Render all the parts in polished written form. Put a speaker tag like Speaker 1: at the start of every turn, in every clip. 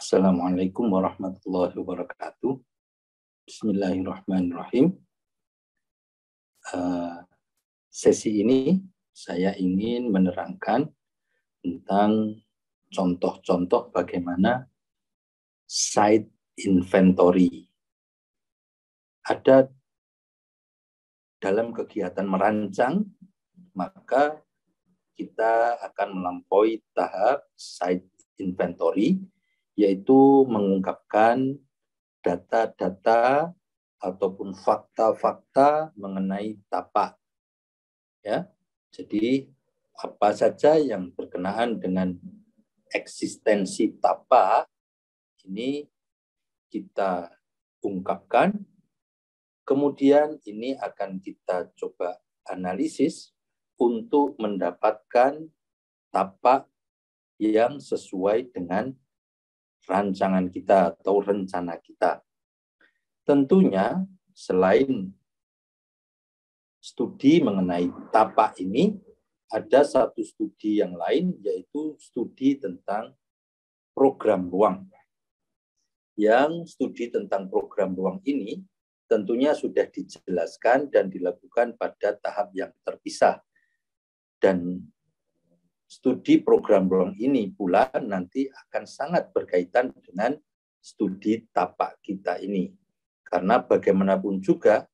Speaker 1: Assalamualaikum warahmatullahi wabarakatuh. Bismillahirrahmanirrahim. Sesi ini saya ingin menerangkan tentang contoh-contoh bagaimana site inventory. Ada dalam kegiatan merancang, maka kita akan melampaui tahap site inventory, yaitu mengungkapkan data-data ataupun fakta-fakta mengenai tapak. Ya, jadi apa saja yang berkenaan dengan eksistensi tapak ini kita ungkapkan. Kemudian ini akan kita coba analisis untuk mendapatkan tapak yang sesuai dengan rancangan kita atau rencana kita. Tentunya selain studi mengenai tapak ini, ada satu studi yang lain, yaitu studi tentang program ruang. Yang studi tentang program ruang ini tentunya sudah dijelaskan dan dilakukan pada tahap yang terpisah. Dan studi program ruang ini pula nanti akan sangat berkaitan dengan studi tapak kita ini. Karena bagaimanapun juga,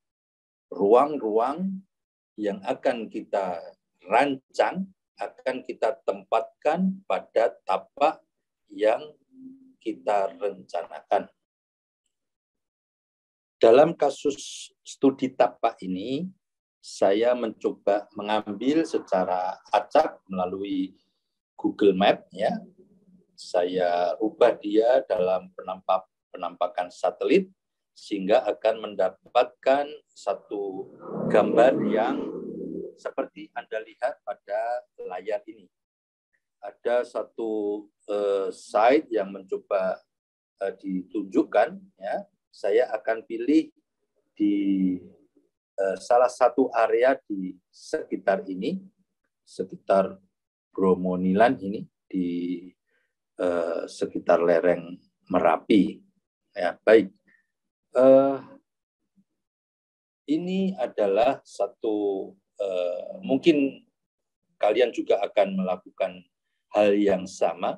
Speaker 1: ruang-ruang yang akan kita rancang akan kita tempatkan pada tapak yang kita rencanakan. Dalam kasus studi tapak ini, saya mencoba mengambil secara acak melalui Google Map, ya. Saya ubah dia dalam penampakan satelit sehingga akan mendapatkan satu gambar yang seperti Anda lihat pada layar ini. Ada satu site yang mencoba ditunjukkan, ya. Saya akan pilih di salah satu area di sekitar ini, sekitar Bromonilan ini, di sekitar lereng Merapi. Ya, baik. Ini adalah satu, mungkin kalian juga akan melakukan hal yang sama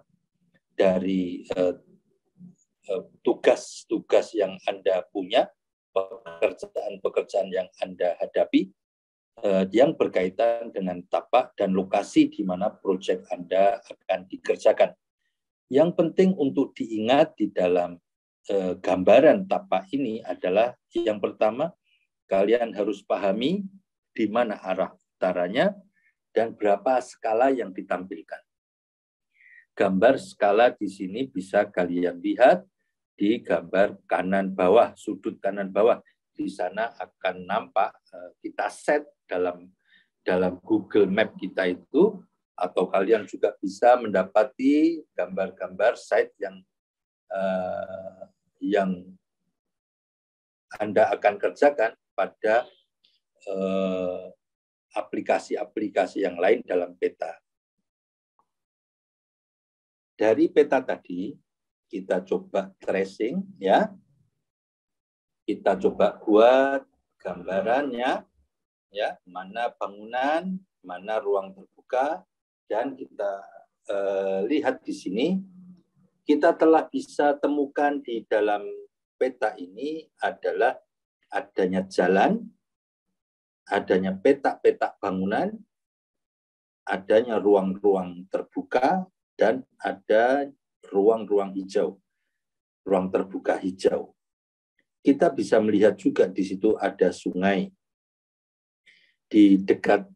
Speaker 1: dari tugas-tugas yang Anda punya, pekerjaan-pekerjaan yang Anda hadapi, yang berkaitan dengan tapak dan lokasi di mana proyek Anda akan dikerjakan. Yang penting untuk diingat di dalam gambaran tapak ini adalah yang pertama, kalian harus pahami di mana arah utaranya dan berapa skala yang ditampilkan. Gambar skala di sini bisa kalian lihat di gambar kanan bawah, sudut kanan bawah. Di sana akan nampak kita set dalam Google Map kita itu, atau kalian juga bisa mendapati gambar-gambar site yang Anda akan kerjakan pada aplikasi-aplikasi yang lain dalam peta. Dari peta tadi, kita coba tracing, ya. Kita coba buat gambarannya, ya, mana bangunan, mana ruang terbuka, dan kita lihat di sini, kita telah bisa temukan di dalam peta ini adalah adanya jalan, adanya petak-petak bangunan, adanya ruang-ruang terbuka, dan ada ruang-ruang hijau, ruang terbuka hijau. Kita bisa melihat juga di situ ada sungai. Di dekat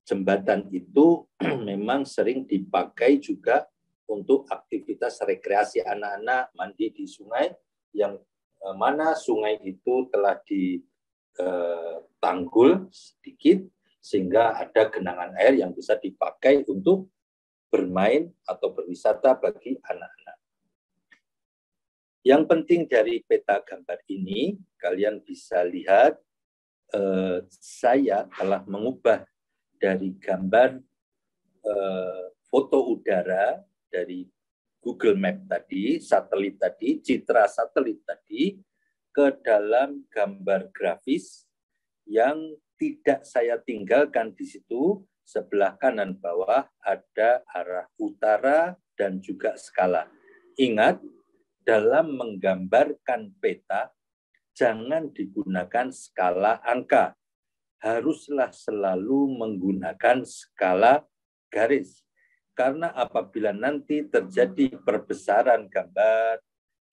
Speaker 1: jembatan itu memang sering dipakai juga untuk aktivitas rekreasi anak-anak mandi di sungai, yang mana sungai itu telah ditanggul sedikit sehingga ada genangan air yang bisa dipakai untuk bermain atau berwisata bagi anak-anak. Yang penting dari peta gambar ini, kalian bisa lihat saya telah mengubah dari gambar foto udara dari Google Map tadi, satelit tadi, citra satelit tadi ke dalam gambar grafis yang tidak saya tinggalkan di situ. Sebelah kanan bawah ada arah utara dan juga skala. Ingat, dalam menggambarkan peta, jangan digunakan skala angka. Haruslah selalu menggunakan skala garis. Karena apabila nanti terjadi perbesaran gambar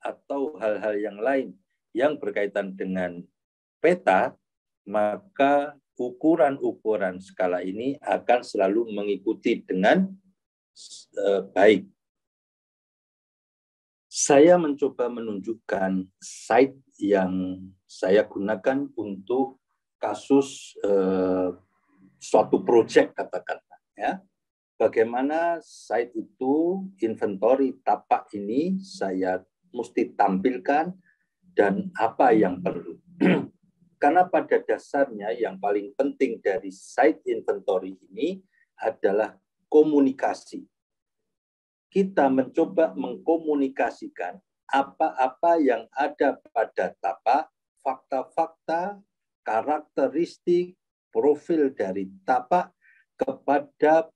Speaker 1: atau hal-hal yang lain yang berkaitan dengan peta, maka ukuran-ukuran skala ini akan selalu mengikuti dengan baik. Saya mencoba menunjukkan slide yang saya gunakan untuk kasus suatu proyek katakanlah ya. Bagaimana slide itu, inventory tapak ini saya mesti tampilkan dan apa yang perlu. Karena pada dasarnya yang paling penting dari site inventory ini adalah komunikasi. Kita mencoba mengkomunikasikan apa-apa yang ada pada tapak, fakta-fakta, karakteristik, profil dari tapak kepada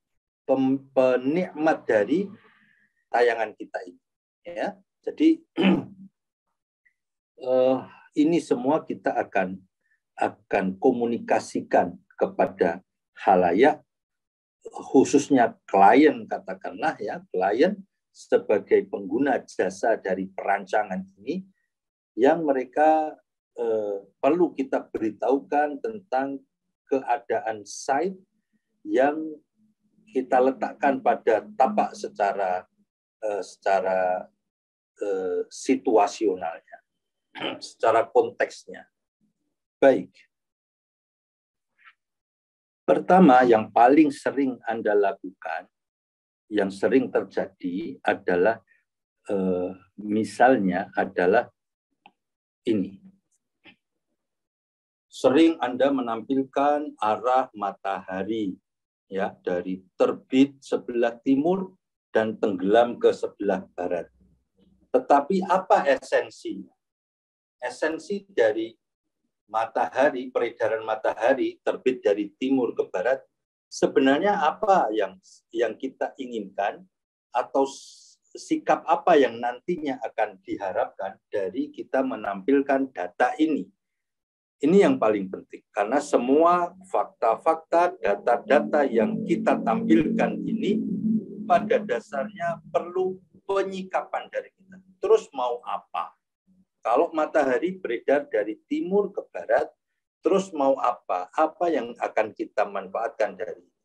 Speaker 1: penikmat dari tayangan kita ini. Ya, jadi ini semua kita akan komunikasikan kepada halayak, khususnya klien katakanlah ya, klien sebagai pengguna jasa dari perancangan ini, yang mereka perlu kita beritahukan tentang keadaan site yang kita letakkan pada tapak secara situasionalnya, secara konteksnya. Baik. Pertama, yang paling sering Anda lakukan, yang sering terjadi adalah misalnya adalah ini. Sering Anda menampilkan arah matahari ya, dari terbit sebelah timur dan tenggelam ke sebelah barat. Tetapi apa esensinya? Esensi dari matahari, peredaran matahari terbit dari timur ke barat, sebenarnya apa yang kita inginkan atau sikap apa yang nantinya akan diharapkan dari kita menampilkan data ini. Ini yang paling penting, karena semua fakta-fakta, data-data yang kita tampilkan ini pada dasarnya perlu penyikapan dari kita. Terus mau apa? Kalau matahari beredar dari timur ke barat, terus mau apa? Apa yang akan kita manfaatkan dari itu?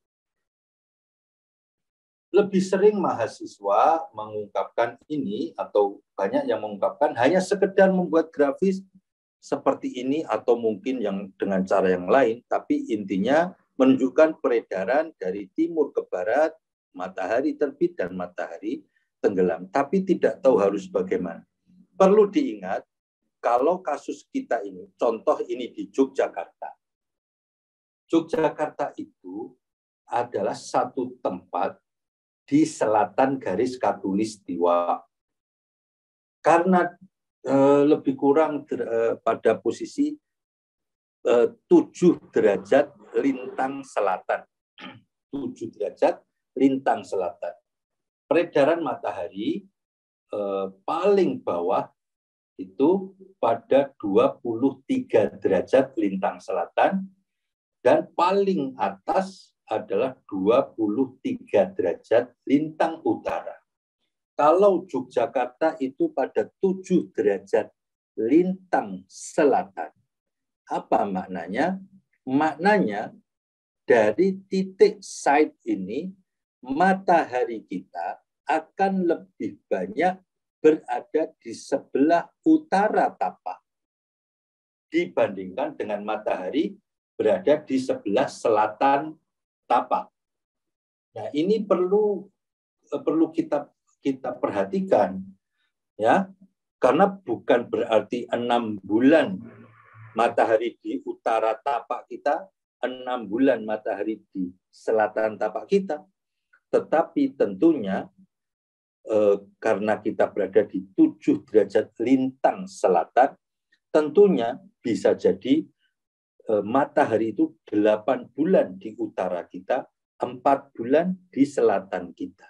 Speaker 1: Lebih sering mahasiswa mengungkapkan ini, atau banyak yang mengungkapkan hanya sekedar membuat grafis seperti ini, atau mungkin yang dengan cara yang lain, tapi intinya menunjukkan peredaran dari timur ke barat, matahari terbit dan matahari tenggelam, tapi tidak tahu harus bagaimana. Perlu diingat, kalau kasus kita ini, contoh ini di Yogyakarta. Yogyakarta itu adalah satu tempat di selatan garis khatulistiwa. Karena lebih kurang pada posisi 7 derajat lintang selatan. 7 derajat lintang selatan. Peredaran matahari paling bawah itu pada 23 derajat lintang selatan, dan paling atas adalah 23 derajat lintang utara. Kalau Yogyakarta itu pada 7 derajat lintang selatan, apa maknanya? Maknanya dari titik site ini, matahari kita akan lebih banyak berada di sebelah utara tapak dibandingkan dengan matahari berada di sebelah selatan tapak. Nah, ini perlu kita perhatikan ya, karena bukan berarti 6 bulan matahari di utara tapak kita, 6 bulan matahari di selatan tapak kita, tetapi tentunya karena kita berada di 7 derajat lintang selatan, tentunya bisa jadi matahari itu 8 bulan di utara kita, 4 bulan di selatan kita.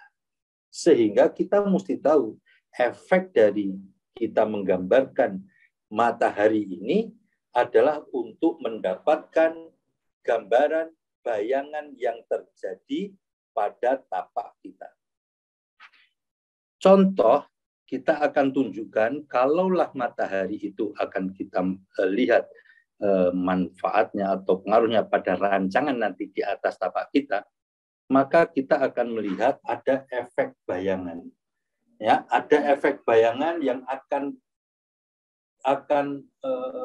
Speaker 1: Sehingga kita mesti tahu efek dari kita menggambarkan matahari ini adalah untuk mendapatkan gambaran bayangan yang terjadi pada tapak kita. Contoh, kita akan tunjukkan kalaulah matahari itu akan kita lihat manfaatnya atau pengaruhnya pada rancangan nanti di atas tapak kita, maka kita akan melihat ada efek bayangan. Ya, ada efek bayangan yang akan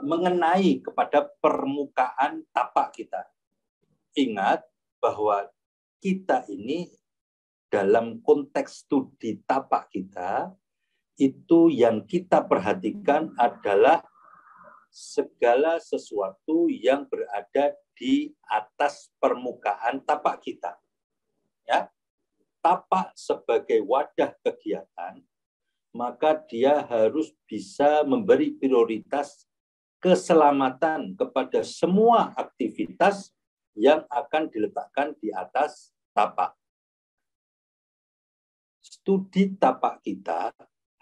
Speaker 1: mengenai kepada permukaan tapak kita. Ingat bahwa kita ini dalam konteks studi tapak kita, itu yang kita perhatikan adalah segala sesuatu yang berada di atas permukaan tapak kita. Ya, tapak sebagai wadah kegiatan, maka dia harus bisa memberi prioritas keselamatan kepada semua aktivitas yang akan diletakkan di atas tapak. Studi tapak kita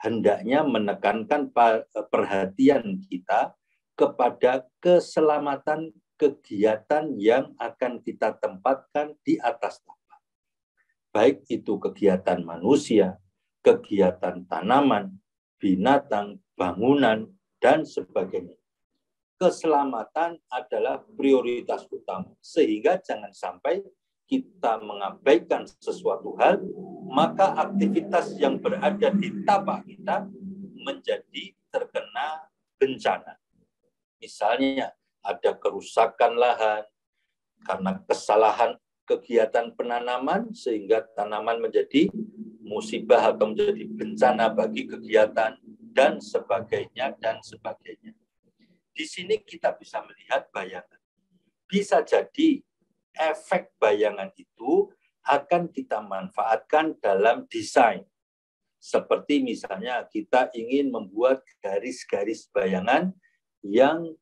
Speaker 1: hendaknya menekankan perhatian kita kepada keselamatan kegiatan yang akan kita tempatkan di atas tapak. Baik itu kegiatan manusia, kegiatan tanaman, binatang, bangunan, dan sebagainya. Keselamatan adalah prioritas utama, sehingga jangan sampai kita mengabaikan sesuatu hal, maka aktivitas yang berada di tapak kita menjadi terkena bencana. Misalnya ada kerusakan lahan karena kesalahan kegiatan penanaman sehingga tanaman menjadi musibah atau menjadi bencana bagi kegiatan dan sebagainya dan sebagainya. Di sini kita bisa melihat bayangan. Bisa jadi efek bayangan itu akan kita manfaatkan dalam desain. Seperti misalnya kita ingin membuat garis-garis bayangan yang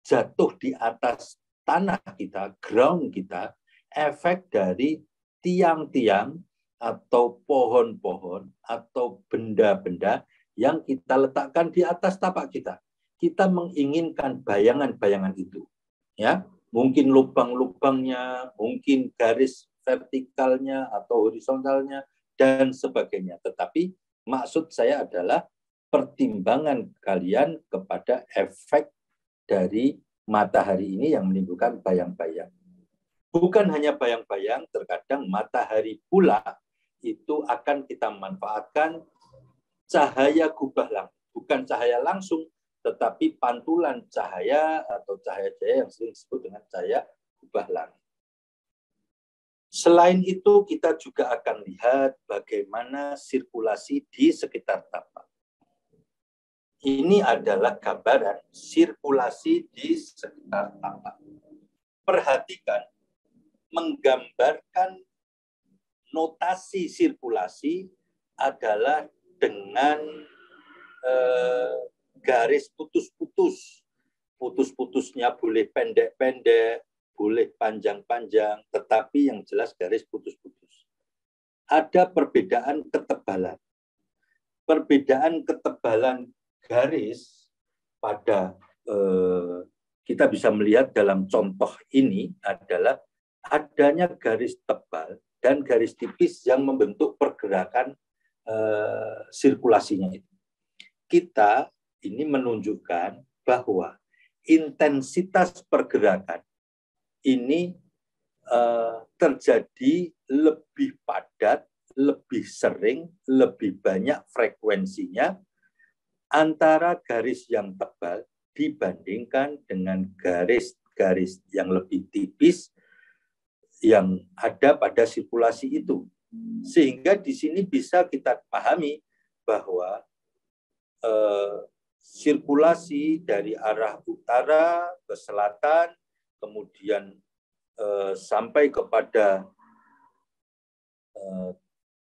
Speaker 1: jatuh di atas tanah kita, ground kita, efek dari tiang-tiang atau pohon-pohon atau benda-benda yang kita letakkan di atas tapak kita. Kita menginginkan bayangan-bayangan itu. Ya, mungkin lubang-lubangnya, mungkin garis vertikalnya atau horizontalnya, dan sebagainya. Tetapi maksud saya adalah pertimbangan kalian kepada efek dari matahari ini yang menimbulkan bayang-bayang. Bukan hanya bayang-bayang, terkadang matahari pula itu akan kita manfaatkan cahaya kubah langit. Bukan cahaya langsung, tetapi pantulan cahaya atau cahaya-cahaya yang sering disebut dengan cahaya kubah langit. Selain itu, kita juga akan lihat bagaimana sirkulasi di sekitar tapak. Ini adalah gambaran sirkulasi di sekitar tapak. Perhatikan, menggambarkan notasi sirkulasi adalah dengan garis putus-putus. Putus-putusnya boleh pendek-pendek, boleh panjang-panjang, tetapi yang jelas garis putus-putus. Ada perbedaan ketebalan. Perbedaan ketebalan garis pada kita bisa melihat dalam contoh ini adalah adanya garis tebal dan garis tipis yang membentuk pergerakan sirkulasinya itu. Kita ini menunjukkan bahwa intensitas pergerakan ini terjadi lebih padat, lebih sering, lebih banyak frekuensinya antara garis yang tebal dibandingkan dengan garis-garis yang lebih tipis yang ada pada sirkulasi itu. Sehingga di sini bisa kita pahami bahwa sirkulasi dari arah utara ke selatan, kemudian sampai kepada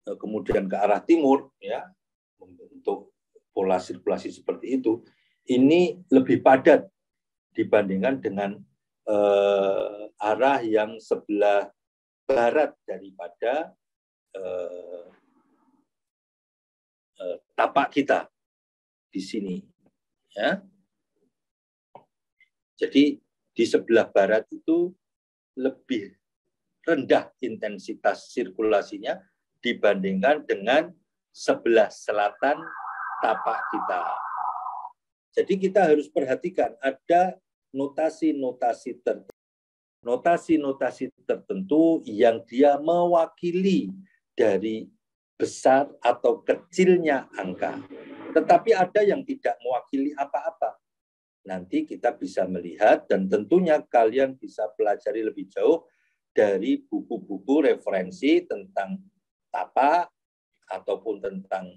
Speaker 1: kemudian ke arah timur, ya, untuk pola sirkulasi seperti itu, ini lebih padat dibandingkan dengan arah yang sebelah barat daripada tapak kita di sini, ya. Jadi di sebelah barat itu lebih rendah intensitas sirkulasinya dibandingkan dengan sebelah selatan tapak kita. Jadi kita harus perhatikan ada notasi-notasi tertentu yang dia mewakili dari besar atau kecilnya angka. Tetapi ada yang tidak mewakili apa-apa. Nanti kita bisa melihat dan tentunya kalian bisa pelajari lebih jauh dari buku-buku referensi tentang tapak ataupun tentang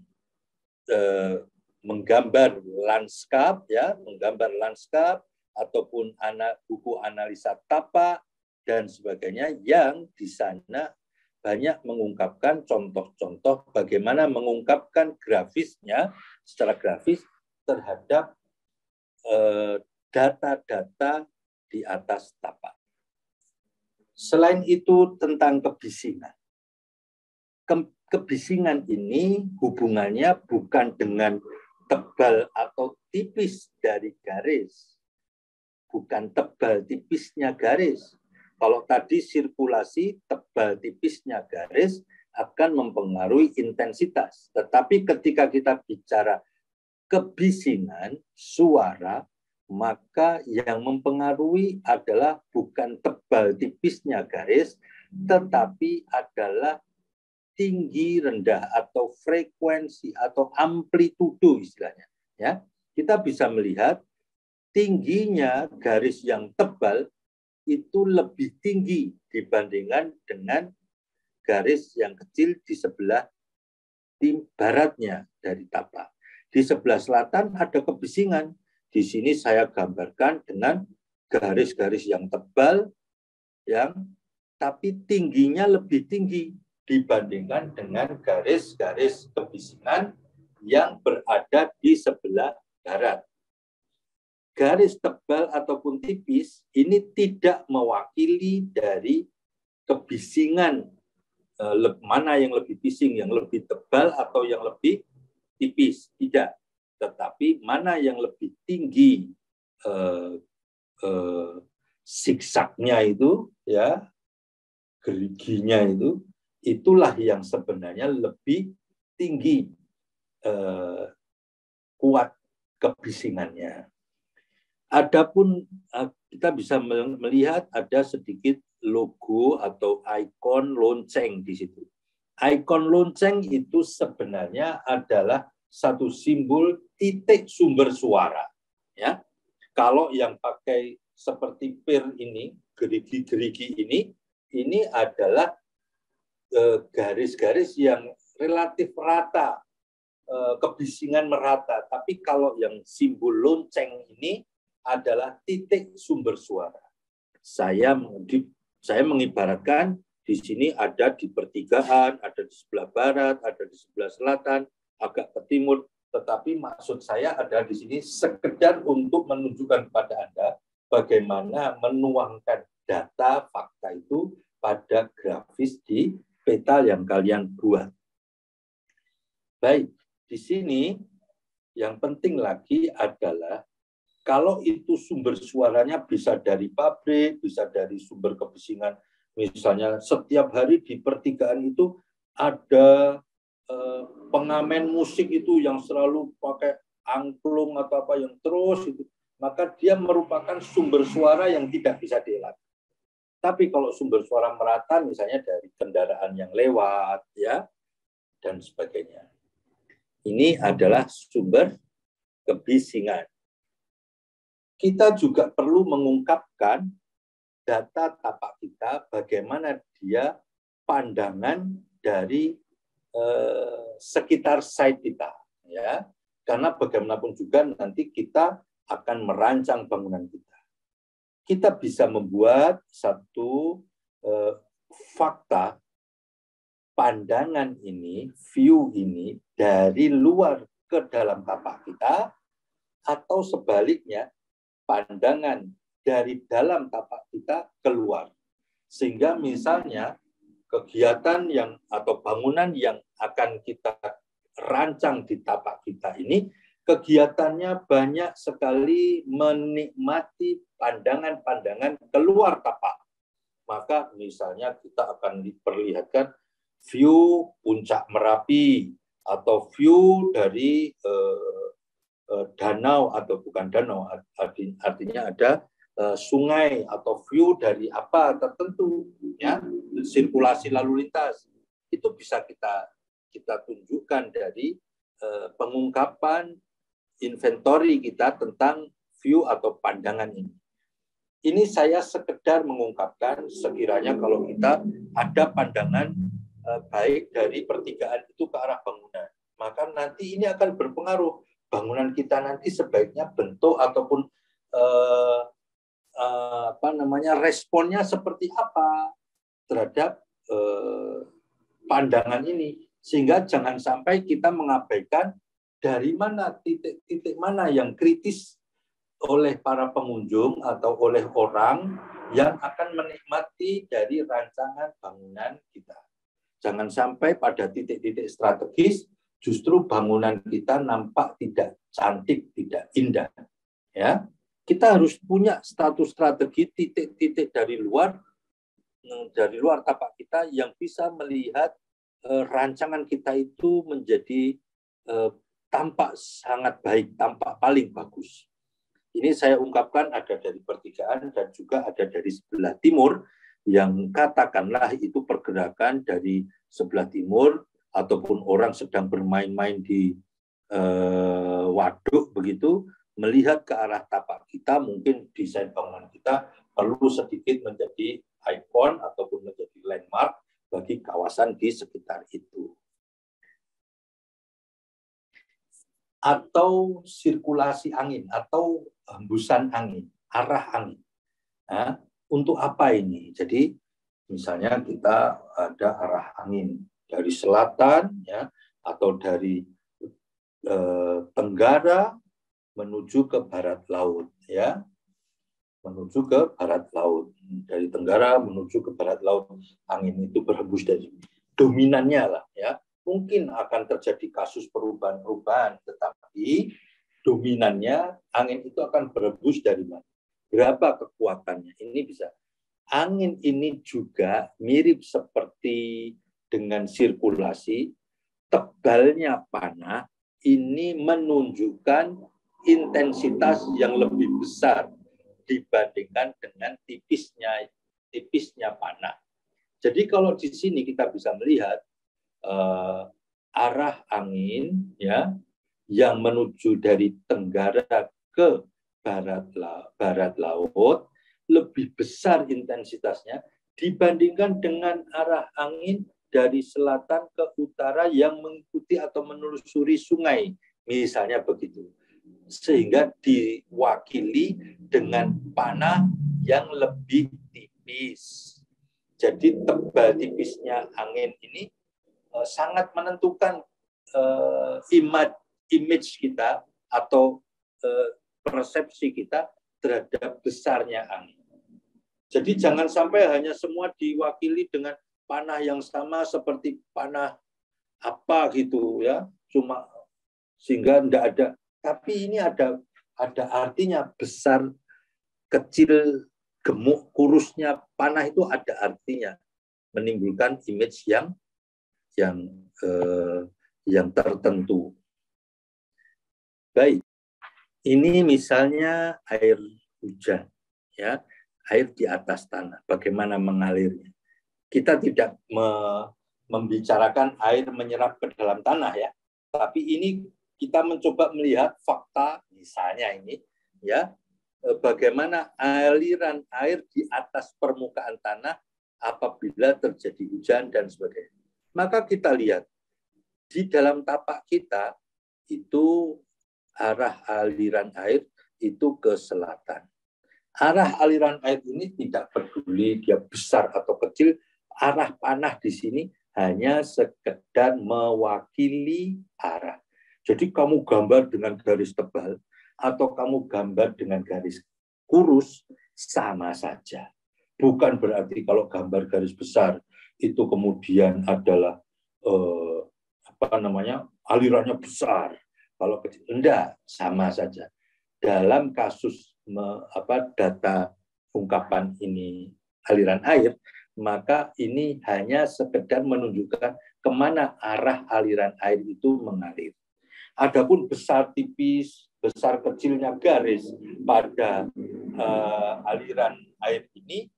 Speaker 1: menggambar lanskap, ya, menggambar lanskap ataupun buku analisa tapak dan sebagainya yang di sana banyak mengungkapkan contoh-contoh bagaimana mengungkapkan grafisnya secara grafis terhadap data-data di atas tapak. Selain itu tentang kebisingan. Kebisingan ini hubungannya bukan dengan tebal atau tipis dari garis. Bukan tebal tipisnya garis. Kalau tadi sirkulasi tebal tipisnya garis akan mempengaruhi intensitas. Tetapi ketika kita bicara kebisingan suara, maka yang mempengaruhi adalah bukan tebal tipisnya garis, tetapi adalah tinggi rendah atau frekuensi atau amplitudo istilahnya. Ya, kita bisa melihat tingginya garis yang tebal itu lebih tinggi dibandingkan dengan garis yang kecil di sebelah baratnya dari tapak. Di sebelah selatan ada kebisingan. Di sini saya gambarkan dengan garis-garis yang tebal, tapi tingginya lebih tinggi dibandingkan dengan garis-garis kebisingan yang berada di sebelah barat. Garis tebal ataupun tipis ini tidak mewakili dari kebisingan mana yang lebih bising, yang lebih tebal atau yang lebih tipis, tidak. Tetapi mana yang lebih tinggi siksaknya itu, ya, geriginya itu, itulah yang sebenarnya lebih tinggi kuat kebisingannya. Adapun kita bisa melihat ada sedikit logo atau ikon lonceng di situ. Ikon lonceng itu sebenarnya adalah satu simbol titik sumber suara. Ya, kalau yang pakai seperti pir ini, gerigi-gerigi ini adalah garis-garis yang relatif rata, kebisingan merata. Tapi kalau yang simbol lonceng ini adalah titik sumber suara. Saya mengibaratkan di sini ada di pertigaan, ada di sebelah barat, ada di sebelah selatan, agak ke timur. Tetapi maksud saya ada di sini sekedar untuk menunjukkan kepada Anda bagaimana menuangkan data fakta itu pada grafis di peta yang kalian buat. Baik, di sini yang penting lagi adalah kalau itu sumber suaranya bisa dari pabrik, bisa dari sumber kebisingan. Misalnya setiap hari di pertigaan itu ada pengamen musik itu yang selalu pakai angklung atau apa yang terus itu, maka dia merupakan sumber suara yang tidak bisa dielak. Tapi kalau sumber suara merata misalnya dari kendaraan yang lewat, ya, dan sebagainya. Ini adalah sumber kebisingan. Kita juga perlu mengungkapkan data tapak kita, bagaimana dia pandangan dari sekitar site kita, ya. Karena bagaimanapun juga nanti kita akan merancang bangunan kita. Kita bisa membuat satu fakta pandangan ini, view ini dari luar ke dalam tapak kita, atau sebaliknya pandangan dari dalam tapak kita keluar. Sehingga misalnya kegiatan yang atau bangunan yang akan kita rancang di tapak kita ini, kegiatannya banyak sekali menikmati pandangan-pandangan keluar tapak. Maka misalnya kita akan diperlihatkan view puncak Merapi atau view dari danau atau bukan danau, artinya ada sungai atau view dari apa tertentu, ya, sirkulasi lalu lintas. Itu bisa kita tunjukkan dari pengungkapan inventory kita tentang view atau pandangan ini. Ini saya sekedar mengungkapkan sekiranya kalau kita ada pandangan baik dari pertigaan itu ke arah bangunan, maka nanti ini akan berpengaruh bangunan kita nanti sebaiknya bentuk ataupun responnya seperti apa terhadap pandangan ini, sehingga jangan sampai kita mengabaikan dari mana titik-titik mana yang kritis oleh para pengunjung atau oleh orang yang akan menikmati dari rancangan bangunan kita. Jangan sampai pada titik-titik strategis justru bangunan kita nampak tidak cantik, tidak indah. Ya, kita harus punya status strategi titik-titik dari luar tapak kita yang bisa melihat rancangan kita itu menjadi tampak sangat baik, tampak paling bagus. Ini saya ungkapkan ada dari pertigaan dan juga ada dari sebelah timur, yang katakanlah itu pergerakan dari sebelah timur ataupun orang sedang bermain-main di waduk begitu, melihat ke arah tapak kita, mungkin desain bangunan kita perlu sedikit menjadi ikon ataupun menjadi landmark bagi kawasan di sekitar itu. Atau sirkulasi angin atau hembusan angin, arah angin. Nah, untuk apa ini? Jadi misalnya kita ada arah angin dari selatan, ya, atau dari tenggara menuju ke barat laut, ya, menuju ke barat laut. Dari tenggara menuju ke barat laut, angin itu berhembus dari dominannya lah, ya. Mungkin akan terjadi kasus perubahan-perubahan, tetapi dominannya angin itu akan berhembus dari mana? Berapa kekuatannya? Ini bisa. Angin ini juga mirip seperti dengan sirkulasi, tebalnya panah ini menunjukkan intensitas yang lebih besar dibandingkan dengan tipisnya panah. Jadi kalau di sini kita bisa melihat arah angin, ya, yang menuju dari tenggara ke barat laut lebih besar intensitasnya dibandingkan dengan arah angin dari selatan ke utara yang mengikuti atau menelusuri sungai, misalnya begitu. Sehingga diwakili dengan panah yang lebih tipis. Jadi tebal tipisnya angin ini sangat menentukan image kita atau persepsi kita terhadap besarnya angin. Jadi jangan sampai hanya semua diwakili dengan panah yang sama seperti panah apa gitu, ya, cuma sehingga tidak ada. Tapi ini ada artinya, besar, kecil, gemuk, kurusnya panah itu ada artinya, menimbulkan image yang tertentu. Baik, ini misalnya air hujan, ya, air di atas tanah, bagaimana mengalirnya. Kita tidak membicarakan air menyerap ke dalam tanah, ya, tapi ini kita mencoba melihat fakta, misalnya ini, ya, bagaimana aliran air di atas permukaan tanah apabila terjadi hujan dan sebagainya. Maka kita lihat di dalam tapak kita itu arah aliran air itu ke selatan. Arah aliran air ini tidak peduli dia besar atau kecil, arah panah di sini hanya sekedar mewakili arah. Jadi kamu gambar dengan garis tebal atau kamu gambar dengan garis kurus sama saja. Bukan berarti kalau gambar garis besar itu kemudian adalah alirannya besar. Kalau kecil enggak, sama saja. Dalam kasus data ungkapan ini aliran air, maka ini hanya sekedar menunjukkan kemana arah aliran air itu mengalir. Adapun besar tipis, besar kecilnya garis pada aliran air ini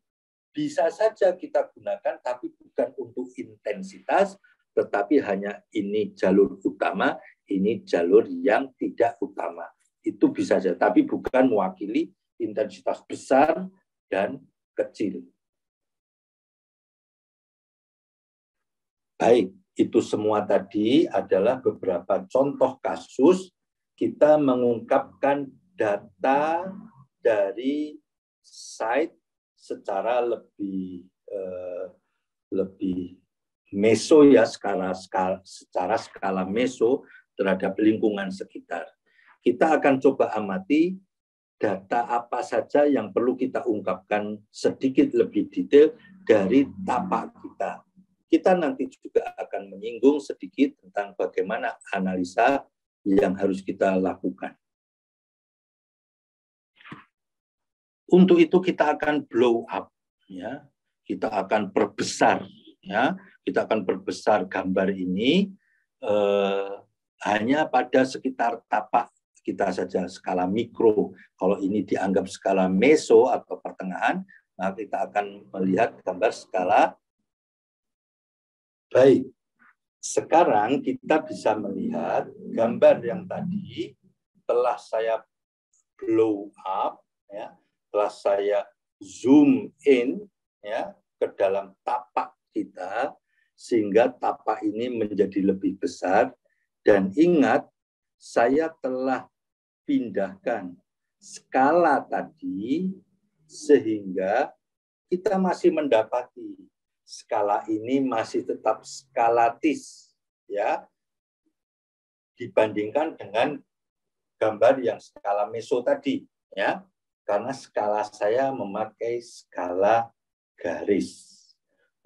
Speaker 1: bisa saja kita gunakan, tapi bukan untuk intensitas, tetapi hanya ini jalur utama, ini jalur yang tidak utama. Itu bisa saja, tapi bukan mewakili intensitas besar dan kecil. Baik, itu semua tadi adalah beberapa contoh kasus kita mengungkapkan data dari site secara lebih meso ya, secara skala meso terhadap lingkungan sekitar. Kita akan coba amati data apa saja yang perlu kita ungkapkan sedikit lebih detail dari tapak kita. Kita nanti juga akan menyinggung sedikit tentang bagaimana analisa yang harus kita lakukan. Untuk itu kita akan blow up, ya. Kita akan perbesar, ya. Kita akan perbesar gambar ini hanya pada sekitar tapak kita saja, skala mikro. Kalau ini dianggap skala meso atau pertengahan, maka kita akan melihat gambar skala. Baik, sekarang kita bisa melihat gambar yang tadi telah saya blow up, ya, telah saya zoom in, ya, ke dalam tapak kita, sehingga tapak ini menjadi lebih besar. Dan ingat, saya telah pindahkan skala tadi sehingga kita masih mendapati skala ini masih tetap skalatis, ya, dibandingkan dengan gambar yang skala meso tadi, ya, karena skala saya memakai skala garis.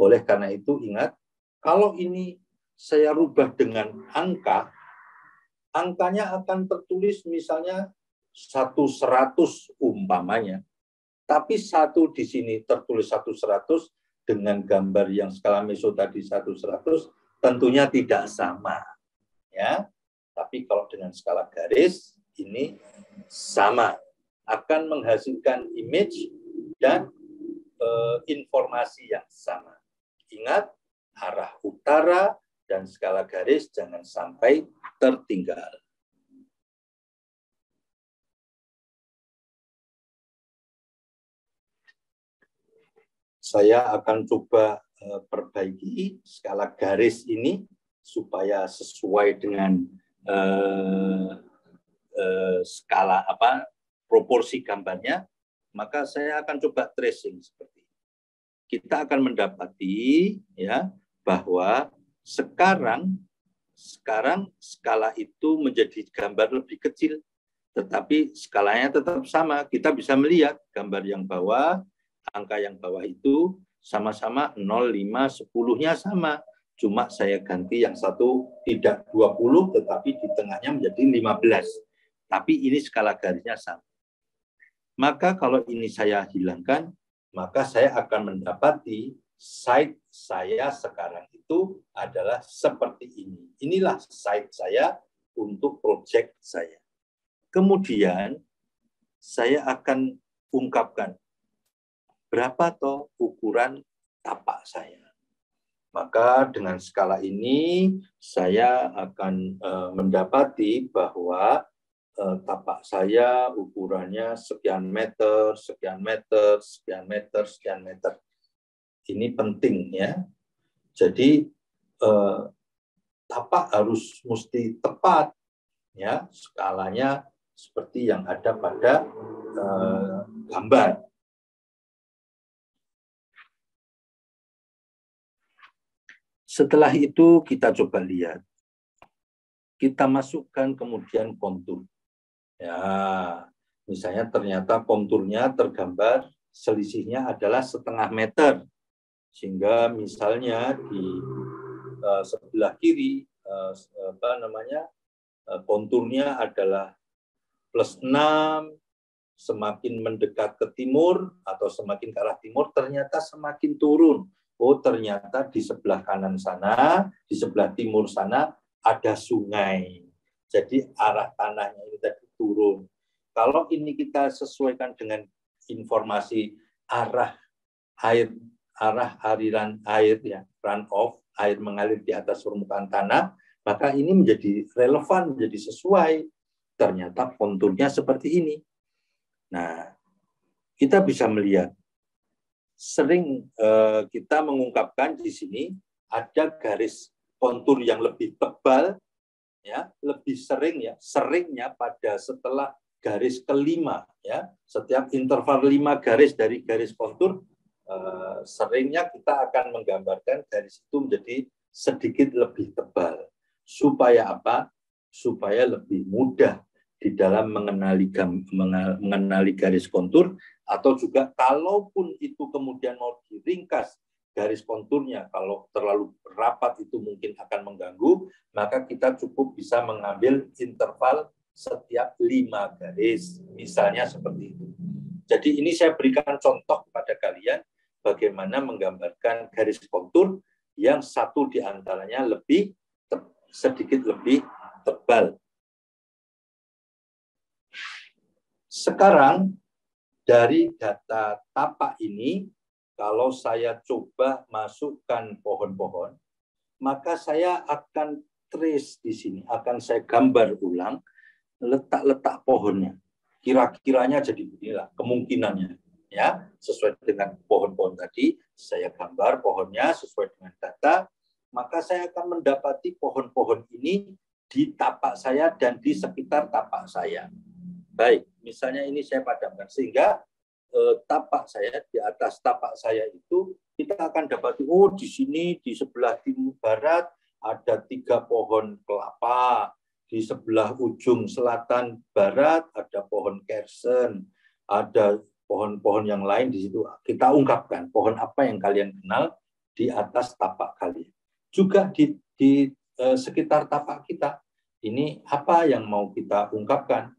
Speaker 1: Oleh karena itu ingat, kalau ini saya rubah dengan angka, angkanya akan tertulis misalnya 1/100 umpamanya, tapi 1 di sini tertulis 1/100 dengan gambar yang skala meso tadi 1/100 tentunya tidak sama, ya. Tapi kalau dengan skala garis ini sama, akan menghasilkan image dan informasi yang sama. Ingat, arah utara dan skala garis jangan sampai tertinggal. Saya akan coba perbaiki skala garis ini supaya sesuai dengan skala proporsi gambarnya. Maka saya akan coba tracing seperti ini. Kita akan mendapati, ya, bahwa sekarang skala itu menjadi gambar lebih kecil, tetapi skalanya tetap sama. Kita bisa melihat gambar yang bawah, angka yang bawah itu sama-sama 0, 5, 10-nya sama. Cuma saya ganti yang satu tidak 20, tetapi di tengahnya menjadi 15. Tapi ini skala garisnya sama. Maka kalau ini saya hilangkan, maka saya akan mendapati site saya sekarang itu adalah seperti ini. Inilah site saya untuk proyek saya. Kemudian saya akan ungkapkan berapa toh ukuran tapak saya. Maka dengan skala ini saya akan mendapati bahwa tapak saya ukurannya sekian meter, sekian meter, sekian meter, sekian meter. Ini penting, ya. Jadi tapak harus mesti tepat, ya, skalanya seperti yang ada pada gambar. Setelah itu kita coba lihat. Kita masukkan kemudian kontur. Ya, misalnya ternyata konturnya tergambar selisihnya adalah 0,5 meter. Sehingga misalnya di sebelah kiri konturnya adalah +6, semakin mendekat ke timur atau semakin ke arah timur, ternyata semakin turun. Oh, ternyata di sebelah kanan sana, di sebelah timur sana ada sungai. Jadi arah tanahnya ini tadi turun. Kalau ini kita sesuaikan dengan informasi arah aliran air, ya, runoff, air mengalir di atas permukaan tanah, maka ini menjadi relevan, menjadi sesuai. Ternyata konturnya seperti ini. Nah, kita bisa melihat sering kita mengungkapkan di sini ada garis kontur yang lebih tebal, ya, lebih sering, ya, seringnya pada setelah garis kelima, ya, setiap interval 5 garis dari garis kontur, seringnya kita akan menggambarkan garis itu menjadi sedikit lebih tebal. Supaya apa? Supaya lebih mudah di dalam mengenali garis kontur, atau juga kalaupun itu kemudian mau diringkas garis konturnya, kalau terlalu rapat itu mungkin akan mengganggu, maka kita cukup bisa mengambil interval setiap 5 garis, misalnya seperti itu. Jadi ini saya berikan contoh kepada kalian bagaimana menggambarkan garis kontur yang satu di antaranya sedikit lebih tebal. Sekarang dari data tapak ini, kalau saya coba masukkan pohon-pohon, maka saya akan trace di sini, akan saya gambar ulang letak-letak pohonnya. Kira-kiranya jadi beginilah kemungkinannya, ya, sesuai dengan pohon-pohon tadi, saya gambar pohonnya sesuai dengan data, maka saya akan mendapati pohon-pohon ini di tapak saya dan di sekitar tapak saya. Baik, misalnya ini saya padamkan, sehingga tapak saya, di atas tapak saya itu kita akan dapat, oh di sini di sebelah timur barat ada 3 pohon kelapa, di sebelah ujung selatan barat ada pohon kersen, ada pohon-pohon yang lain di situ. Kita ungkapkan pohon apa yang kalian kenal di atas tapak kalian. Juga di sekitar tapak kita, ini apa yang mau kita ungkapkan,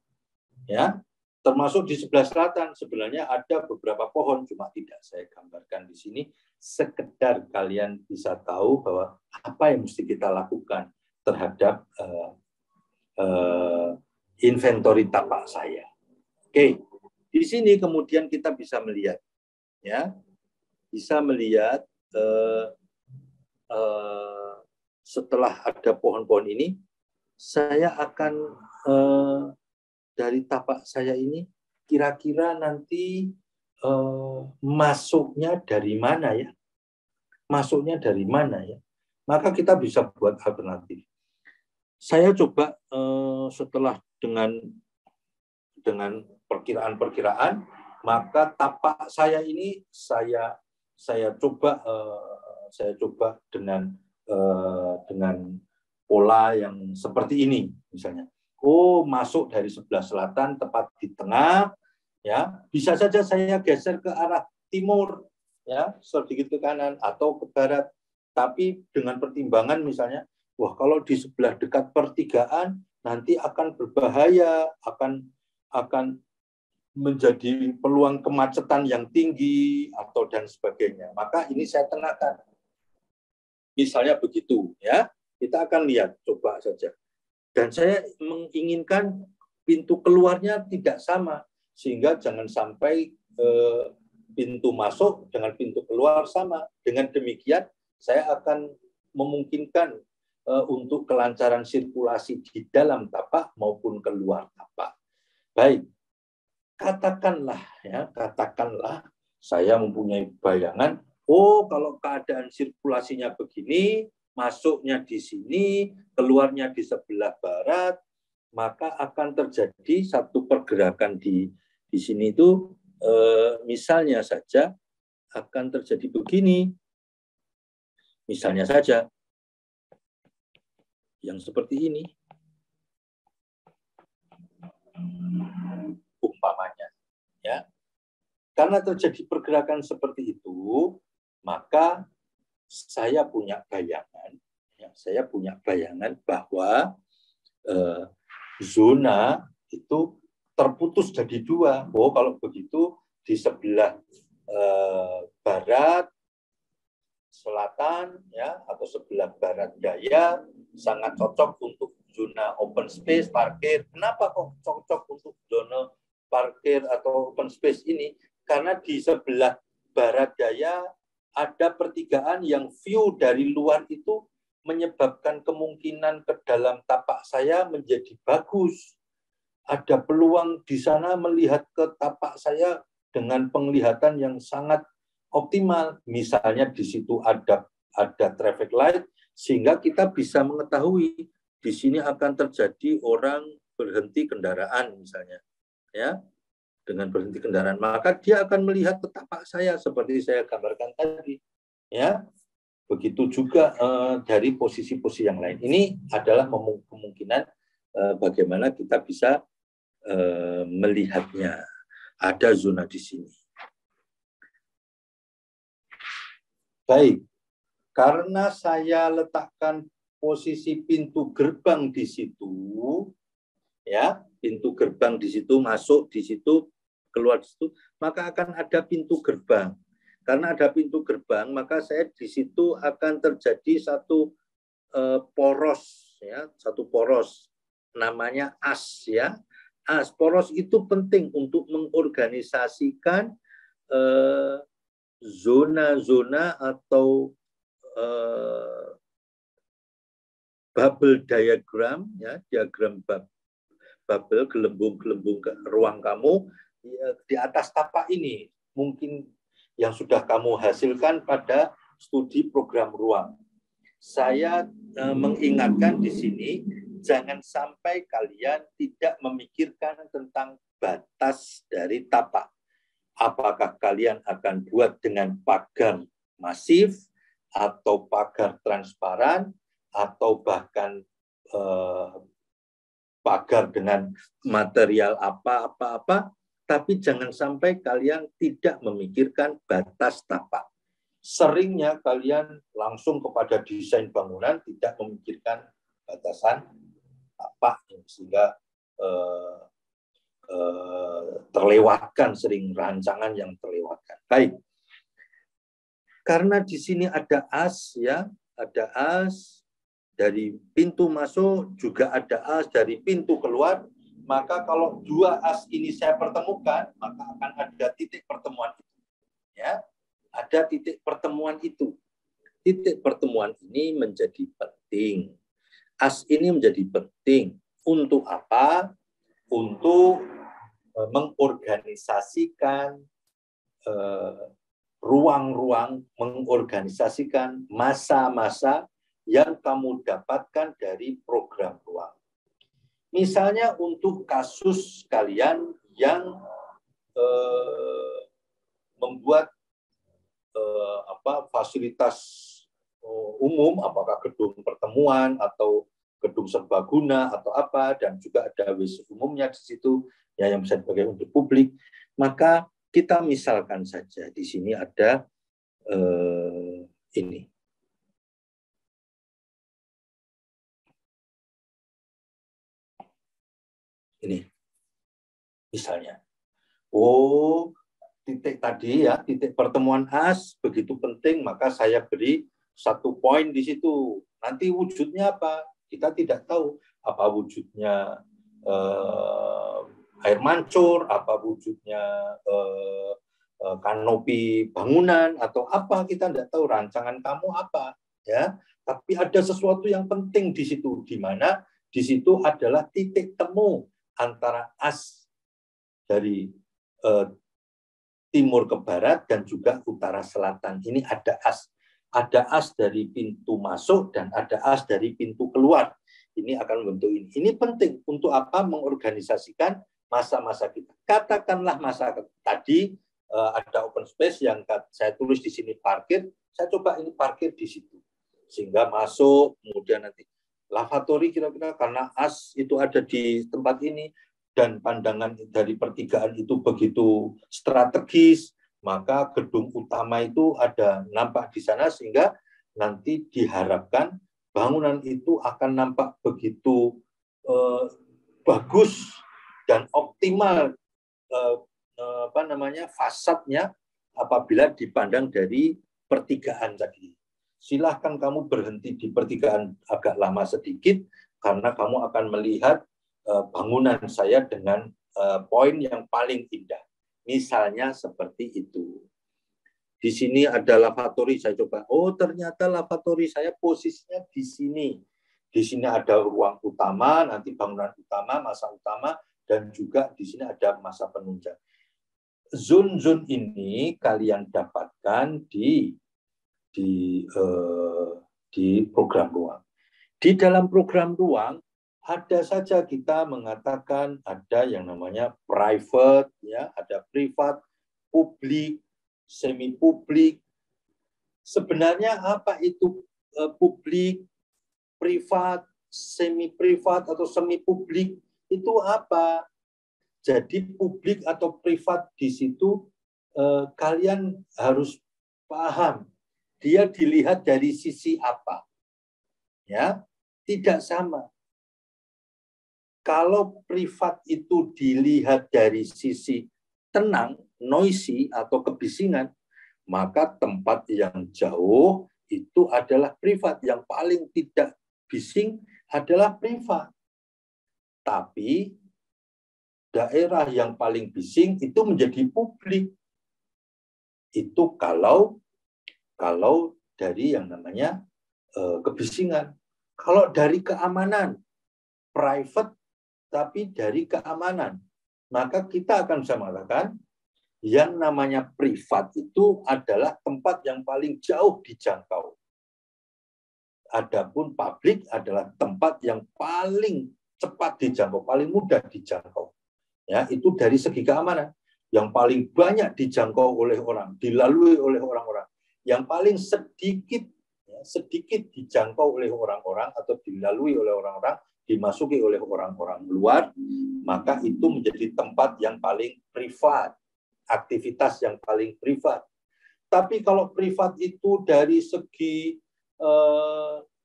Speaker 1: ya. Termasuk di sebelah selatan sebenarnya ada beberapa pohon, cuma tidak saya gambarkan di sini, sekedar kalian bisa tahu bahwa apa yang mesti kita lakukan terhadap inventory tapak saya. Oke, di sini kemudian kita bisa melihat, ya, bisa melihat setelah ada pohon-pohon ini, saya akan dari tapak saya ini kira-kira nanti masuknya dari mana, ya? Masuknya dari mana, ya? Maka kita bisa buat alternatif. Saya coba setelah dengan perkiraan-perkiraan, maka tapak saya ini saya coba dengan pola yang seperti ini, misalnya. Oh, masuk dari sebelah selatan tepat di tengah, ya. Bisa saja saya geser ke arah timur, ya, sedikit ke kanan atau ke barat. Tapi dengan pertimbangan misalnya, wah, kalau di sebelah dekat pertigaan nanti akan berbahaya, akan menjadi peluang kemacetan yang tinggi atau dan sebagainya. Maka ini saya tenangkan. Misalnya begitu, ya. Kita akan lihat, coba saja. Dan saya menginginkan pintu keluarnya tidak sama, sehingga jangan sampai pintu masuk dengan pintu keluar sama. Dengan demikian, saya akan memungkinkan untuk kelancaran sirkulasi di dalam tapak maupun keluar tapak. Baik, katakanlah saya mempunyai bayangan, oh kalau keadaan sirkulasinya begini, masuknya di sini, keluarnya di sebelah barat, maka akan terjadi satu pergerakan di sini itu, misalnya saja akan terjadi begini. Misalnya saja, yang seperti ini, umpamanya, ya. Karena terjadi pergerakan seperti itu, maka saya punya bayangan, bahwa zona itu terputus jadi dua. Oh, kalau begitu di sebelah barat, selatan, ya, atau sebelah barat daya sangat cocok untuk zona open space parkir. Kenapa kok cocok untuk zona parkir atau open space ini? Karena di sebelah barat daya ada pertigaan yang view dari luar itu menyebabkan kemungkinan ke dalam tapak saya menjadi bagus. Ada peluang di sana melihat ke tapak saya dengan penglihatan yang sangat optimal. Misalnya di situ ada traffic light, sehingga kita bisa mengetahui di sini akan terjadi orang berhenti kendaraan misalnya, ya, dengan berhenti kendaraan, maka dia akan melihat ke tapak saya seperti saya gambarkan tadi, ya. Begitu juga dari posisi-posisi yang lain. Ini adalah kemungkinan bagaimana kita bisa melihatnya. Ada zona di sini. Baik, karena saya letakkan posisi pintu gerbang di situ, ya, pintu gerbang di situ, masuk di situ, keluar di situ, maka akan ada pintu gerbang. Karena ada pintu gerbang, maka saya di situ akan terjadi satu poros, ya, satu poros, namanya as, ya. As, poros itu penting untuk mengorganisasikan zona-zona atau bubble diagram, ya, diagram bubble, gelembung-gelembung ruang kamu di atas tapak ini, mungkin yang sudah kamu hasilkan pada studi program ruang. Saya mengingatkan di sini, jangan sampai kalian tidak memikirkan tentang batas dari tapak. Apakah kalian akan buat dengan pagar masif, atau pagar transparan, atau bahkan pagar dengan material apa-apa, tapi jangan sampai kalian tidak memikirkan batas tapak. Seringnya kalian langsung kepada desain bangunan, tidak memikirkan batasan tapak, sehingga terlewatkan, sering rancangan yang terlewatkan. Baik, karena di sini ada as, ya, ada as dari pintu masuk, juga ada as dari pintu keluar, maka kalau dua as ini saya pertemukan, maka akan ada titik pertemuan itu, ya, ada titik pertemuan itu. Titik pertemuan ini menjadi penting. As ini menjadi penting untuk apa? Untuk mengorganisasikan ruang-ruang, mengorganisasikan masa-masa yang kamu dapatkan dari program ruang. Misalnya untuk kasus kalian yang membuat fasilitas umum, apakah gedung pertemuan atau gedung serbaguna atau apa, dan juga ada WC umumnya di situ, ya, yang bisa dipakai untuk publik, maka kita misalkan saja di sini ada ini. Ini. Misalnya. Oh, titik tadi, ya, titik pertemuan as begitu penting, maka saya beri 1 poin di situ. Nanti wujudnya apa? Kita tidak tahu. Apa wujudnya air mancur, apa wujudnya kanopi bangunan, atau apa, kita tidak tahu. Rancangan kamu apa, ya. Tapi ada sesuatu yang penting di situ, di mana di situ adalah titik temu antara as dari timur ke barat dan juga utara selatan. Ini ada as. Ada as dari pintu masuk dan ada as dari pintu keluar. Ini akan membentuk ini. Ini penting untuk apa? Mengorganisasikan masa-masa kita. Katakanlah masa tadi ada open space yang saya tulis di sini parkir. Saya coba ini parkir di situ. Sehingga masuk, kemudian nanti lavatory kira-kira karena as itu ada di tempat ini dan pandangan dari pertigaan itu begitu strategis, maka gedung utama itu ada nampak di sana sehingga nanti diharapkan bangunan itu akan nampak begitu bagus dan optimal fasadnya apabila dipandang dari pertigaan tadi. Silahkan kamu berhenti di pertigaan agak lama sedikit karena kamu akan melihat bangunan saya dengan poin yang paling indah. Misalnya seperti itu. Di sini ada lavatory, saya coba. Oh, ternyata lavatory saya posisinya di sini. Di sini ada ruang utama, nanti bangunan utama, masa utama, dan juga di sini ada masa penunjang. Zone-zone ini kalian dapatkan di program ruang. Di dalam program ruang ada saja kita mengatakan ada yang namanya private, ya, ada privat, publik, semi publik. Sebenarnya apa itu publik, privat, semi privat atau semi publik itu apa? Jadi publik atau privat di situ kalian harus paham dia dilihat dari sisi apa. Ya, tidak sama. Kalau privat itu dilihat dari sisi tenang, noisy atau kebisingan, maka tempat yang jauh itu adalah privat. Yang paling tidak bising adalah privat. Tapi daerah yang paling bising itu menjadi publik. Itu kalau dari yang namanya kebisingan. Kalau dari keamanan, private tapi dari keamanan, maka kita akan bisa mengatakan yang namanya privat itu adalah tempat yang paling jauh dijangkau. Adapun publik adalah tempat yang paling cepat dijangkau, paling mudah dijangkau. Ya, itu dari segi keamanan. Yang paling banyak dijangkau oleh orang, dilalui oleh orang-orang. Yang paling sedikit dijangkau oleh orang-orang atau dilalui oleh orang-orang, dimasuki oleh orang-orang luar, maka itu menjadi tempat yang paling privat, aktivitas yang paling privat. Tapi kalau privat itu dari segi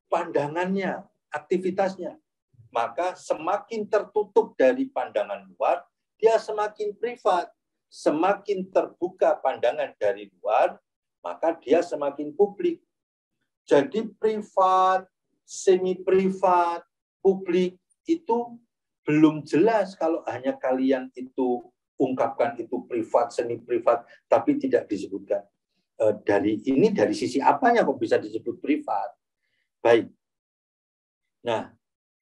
Speaker 1: pandangannya, aktivitasnya, maka semakin tertutup dari pandangan luar, dia semakin privat. Semakin terbuka pandangan dari luar, maka dia semakin publik. Jadi privat, semi privat, publik itu belum jelas kalau hanya kalian itu ungkapkan itu privat, semi privat, tapi tidak disebutkan. Dari sisi apanya kok bisa disebut privat? Baik. Nah,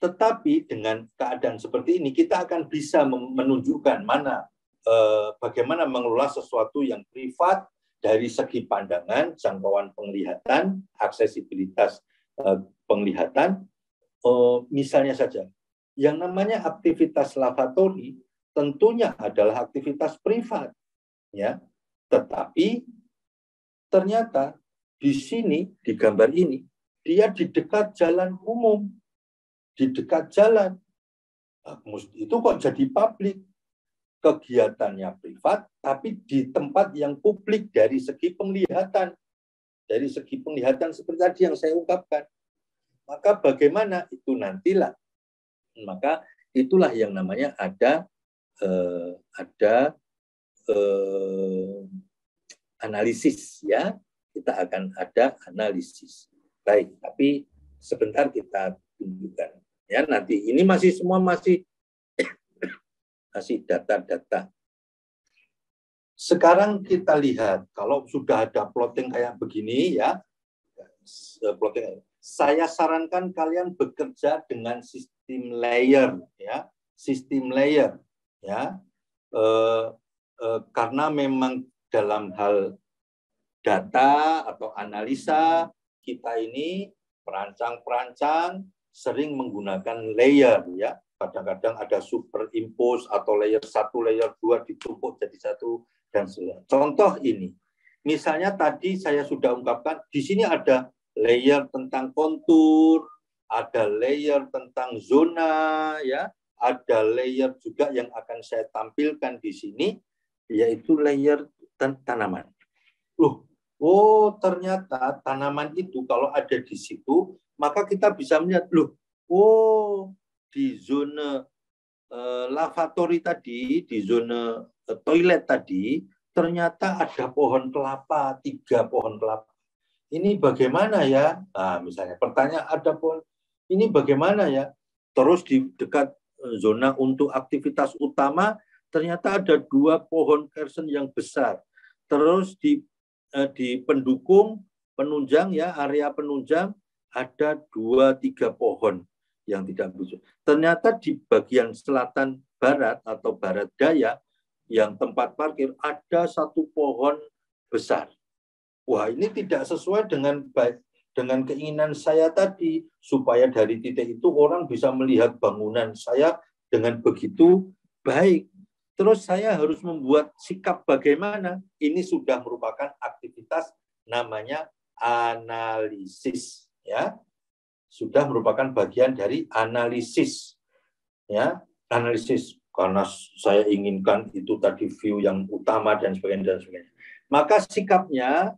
Speaker 1: tetapi dengan keadaan seperti ini kita akan bisa menunjukkan bagaimana mengelola sesuatu yang privat dari segi pandangan, jangkauan penglihatan, aksesibilitas penglihatan. Misalnya saja, yang namanya aktivitas lavatory tentunya adalah aktivitas privat, ya. Tetapi ternyata di sini di gambar ini dia di dekat jalan umum, di dekat jalan. Itu kok jadi publik? Kegiatannya privat, tapi di tempat yang publik dari segi penglihatan. Dari segi penglihatan seperti tadi yang saya ungkapkan. Maka bagaimana itu nantilah. Maka itulah yang namanya ada analisis, ya. Kita akan ada analisis. Baik, tapi sebentar kita tunjukkan. Ya, nanti ini masih data-data. Sekarang kita lihat kalau sudah ada plotting kayak begini, ya, plotting. Saya sarankan kalian bekerja dengan sistem layer, ya, sistem layer, ya, karena memang dalam hal data atau analisa kita ini perancang sering menggunakan layer, ya. Kadang-kadang ada superimpose atau layer 1, layer 2 ditumpuk jadi satu dan sebagainya. Contoh ini, misalnya tadi saya sudah ungkapkan di sini ada layer tentang kontur, ada layer tentang zona, ya, ada layer juga yang akan saya tampilkan di sini, yaitu layer tanaman. Oh, ternyata tanaman itu kalau ada di situ, maka kita bisa melihat, oh, di zona lavatory tadi, di zona toilet tadi, ternyata ada pohon kelapa, 3 pohon kelapa. Ini bagaimana ya? Nah, misalnya pertanyaan, ada pohon, ini bagaimana ya? Terus di dekat zona untuk aktivitas utama, ternyata ada 2 pohon kersen yang besar. Terus di pendukung, penunjang ya, area penunjang, ada 2-3 pohon yang tidak busuk. Ternyata di bagian selatan barat atau barat daya, yang tempat parkir, ada 1 pohon besar. Wah, ini tidak sesuai dengan keinginan saya tadi, supaya dari titik itu orang bisa melihat bangunan saya dengan begitu baik. Terus saya harus membuat sikap bagaimana? Ini sudah merupakan aktivitas namanya analisis, ya. Sudah merupakan bagian dari analisis, ya, analisis. Karena saya inginkan itu tadi view yang utama dan sebagainya. Maka sikapnya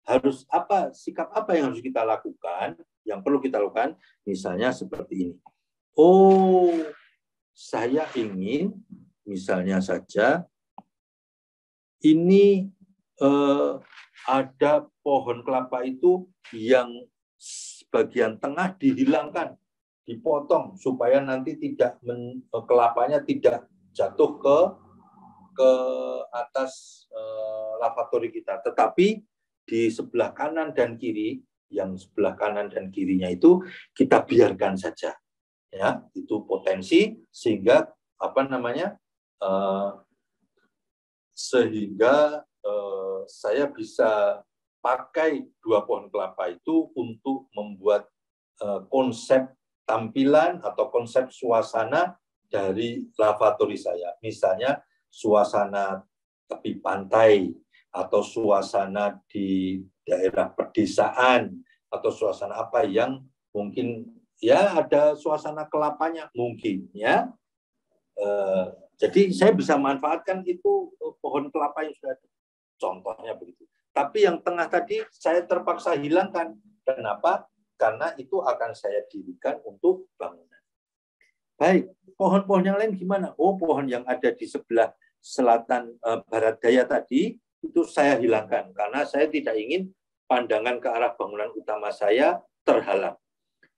Speaker 1: harus apa? Sikap apa yang harus kita lakukan? Yang perlu kita lakukan, misalnya seperti ini. Oh, saya ingin, misalnya saja, ini ada pohon kelapa itu yang bagian tengah dihilangkan, dipotong supaya nanti kelapanya tidak jatuh ke atas lavatory kita. Tetapi di sebelah kanan dan kiri, yang sebelah kanan dan kirinya itu kita biarkan saja, ya, itu potensi sehingga saya bisa pakai 2 pohon kelapa itu untuk membuat konsep tampilan atau konsep suasana dari lavatory saya. Misalnya suasana tepi pantai, atau suasana di daerah pedesaan, atau suasana apa yang mungkin ya ada suasana kelapanya mungkin, ya. Jadi saya bisa manfaatkan itu pohon kelapa yang sudah ada. Contohnya begitu. Tapi yang tengah tadi saya terpaksa hilangkan. Kenapa? Karena itu akan saya dirikan untuk bangunan. Baik, pohon-pohon yang lain gimana? Oh, pohon yang ada di sebelah selatan barat daya tadi, itu saya hilangkan. Karena saya tidak ingin pandangan ke arah bangunan utama saya terhalang.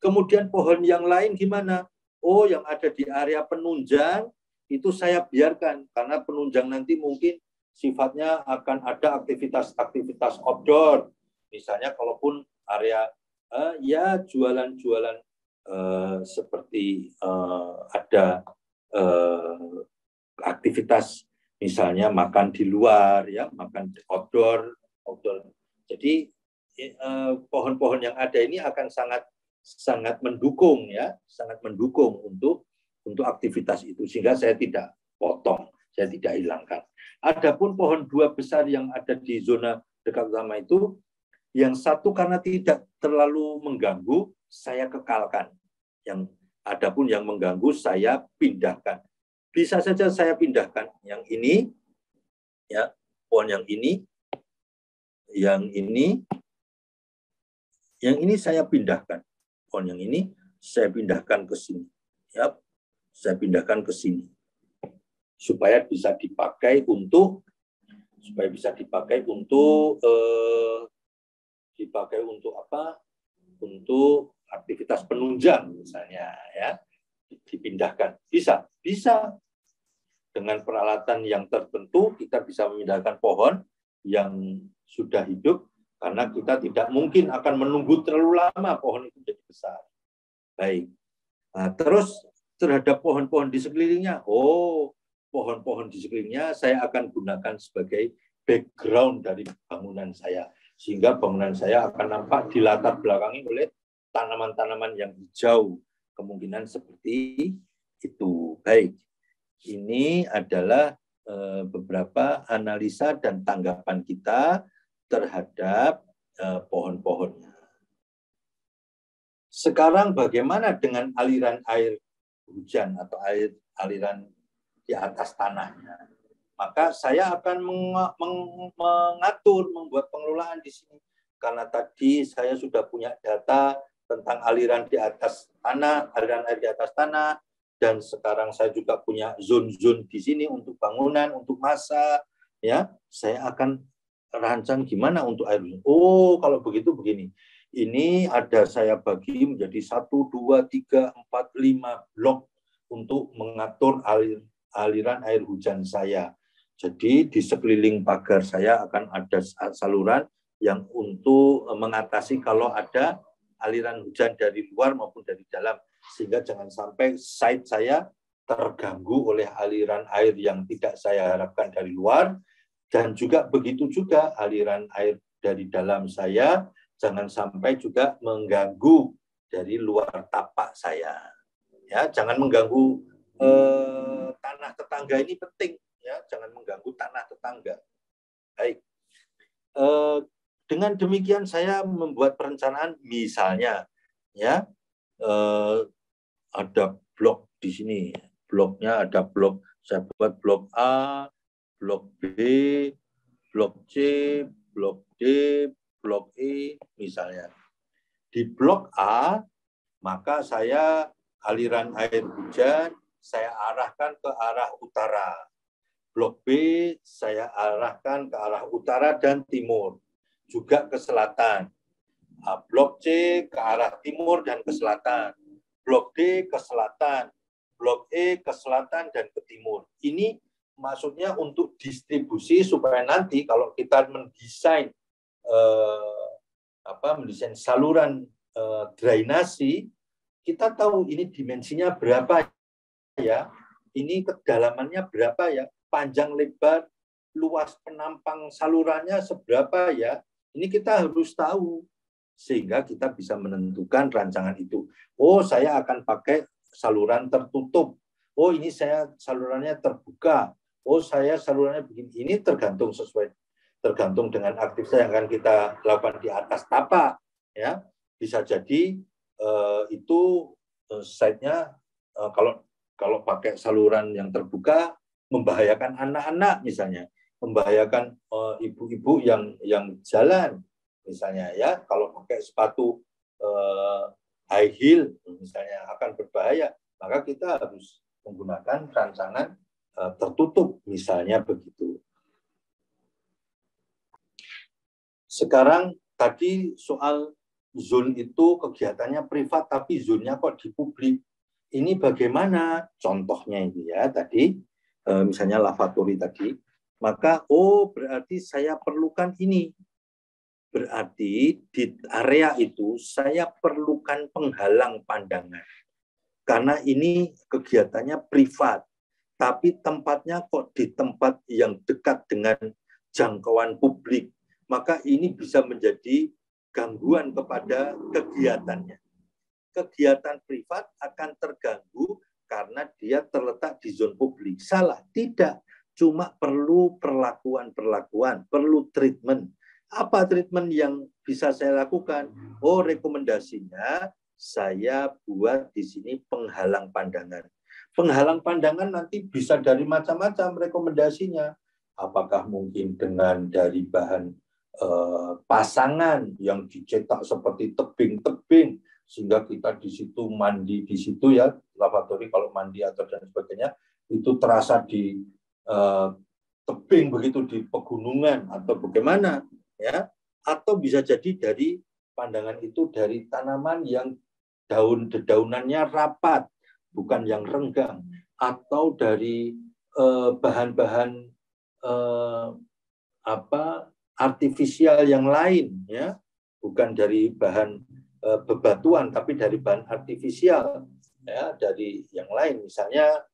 Speaker 1: Kemudian pohon yang lain gimana? Oh, yang ada di area penunjang, itu saya biarkan. Karena penunjang nanti mungkin sifatnya akan ada aktivitas-aktivitas outdoor. Misalnya kalaupun area ya jualan-jualan seperti ada aktivitas misalnya makan di luar, ya, makan outdoor. Jadi pohon-pohon yang ada ini akan sangat mendukung, ya, sangat mendukung untuk aktivitas itu, sehingga saya tidak potong, saya tidak hilangkan. Adapun pohon 2 besar yang ada di zona dekat utama itu, yang satu karena tidak terlalu mengganggu, saya kekalkan. Adapun yang mengganggu saya pindahkan. Bisa saja saya pindahkan yang ini, ya, pohon yang ini saya pindahkan. Pohon yang ini saya pindahkan ke sini, ya, saya pindahkan ke sini supaya bisa dipakai untuk apa? Untuk aktivitas penunjang misalnya, ya, dipindahkan. Bisa dengan peralatan yang tertentu kita bisa memindahkan pohon yang sudah hidup, karena kita tidak mungkin akan menunggu terlalu lama pohon itu jadi besar. Baik. Nah, terus terhadap pohon-pohon di sekelilingnya, pohon-pohon di sekelilingnya saya akan gunakan sebagai background dari bangunan saya, sehingga bangunan saya akan nampak dilatar belakangi oleh tanaman-tanaman yang hijau, kemungkinan seperti itu. Baik, ini adalah beberapa analisa dan tanggapan kita terhadap pohon-pohonnya. Sekarang bagaimana dengan aliran air hujan atau aliran di atas tanahnya? Maka saya akan mengatur, membuat pengelolaan di sini. Karena tadi saya sudah punya data tentang aliran di atas tanah, aliran air di atas tanah, dan sekarang saya juga punya zone-zone di sini untuk bangunan, untuk masa, ya. Saya akan rancang gimana untuk air hujan. Oh, kalau begitu begini. Ini ada saya bagi menjadi 1, 2, 3, 4, 5 blok untuk mengatur aliran air hujan saya. Jadi di sekeliling pagar saya akan ada saluran yang untuk mengatasi kalau ada aliran hujan dari luar maupun dari dalam. Sehingga jangan sampai site saya terganggu oleh aliran air yang tidak saya harapkan dari luar. Dan juga begitu juga aliran air dari dalam saya jangan sampai juga mengganggu dari luar tapak saya. Ya, jangan mengganggu tanah tetangga, ini penting. Ya, jangan mengganggu tanah tetangga. Baik. Dengan demikian saya membuat perencanaan, misalnya, ya, ada blok di sini. Bloknya ada blok, saya buat blok A, blok B, blok C, blok D, blok E, misalnya. Di blok A, maka saya aliran air hujan saya arahkan ke arah utara. Blok B saya arahkan ke arah utara dan timur, juga ke selatan. Blok C ke arah timur dan ke selatan. Blok D ke selatan. Blok E ke selatan dan ke timur. Ini maksudnya untuk distribusi supaya nanti kalau kita mendesain mendesain saluran drainasi, kita tahu ini dimensinya berapa ya, ini kedalamannya berapa ya, panjang lebar, luas penampang salurannya seberapa ya, ini kita harus tahu sehingga kita bisa menentukan rancangan itu. Oh, saya akan pakai saluran tertutup. Oh, ini saya salurannya terbuka. Oh, saya salurannya begini. Ini tergantung dengan aktivitas yang akan kita lakukan di atas tapak. Ya, bisa jadi itu site-nya kalau pakai saluran yang terbuka membahayakan anak-anak misalnya, membahayakan ibu-ibu yang jalan misalnya, ya, kalau pakai sepatu high heel misalnya akan berbahaya, maka kita harus menggunakan rancangan tertutup misalnya begitu. Sekarang tadi soal zone itu kegiatannya privat tapi zonnya kok di publik. Ini bagaimana? Contohnya ini ya tadi, misalnya lavatory tadi, maka berarti saya perlukan ini. Berarti di area itu saya perlukan penghalang pandangan. Karena ini kegiatannya privat, tapi tempatnya kok di tempat yang dekat dengan jangkauan publik. Maka ini bisa menjadi gangguan kepada kegiatannya. Kegiatan privat akan terganggu karena dia terletak di zona publik. Salah, tidak. Cuma perlu perlakuan, perlu treatment. Apa treatment yang bisa saya lakukan? Rekomendasinya saya buat di sini penghalang pandangan. Penghalang pandangan nanti bisa dari macam-macam rekomendasinya. Apakah mungkin dengan dari bahan pasangan yang dicetak seperti tebing-tebing, sehingga kita di situ mandi di situ ya, lavatory kalau mandi atau dan sebagainya itu terasa di tebing begitu di pegunungan atau bagaimana ya, atau bisa jadi dari pandangan itu dari tanaman yang daun-daunannya rapat bukan yang renggang, atau dari bahan-bahan artifisial yang lain ya, bukan dari bahan bebatuan tapi dari bahan artifisial ya, dari yang lain misalnya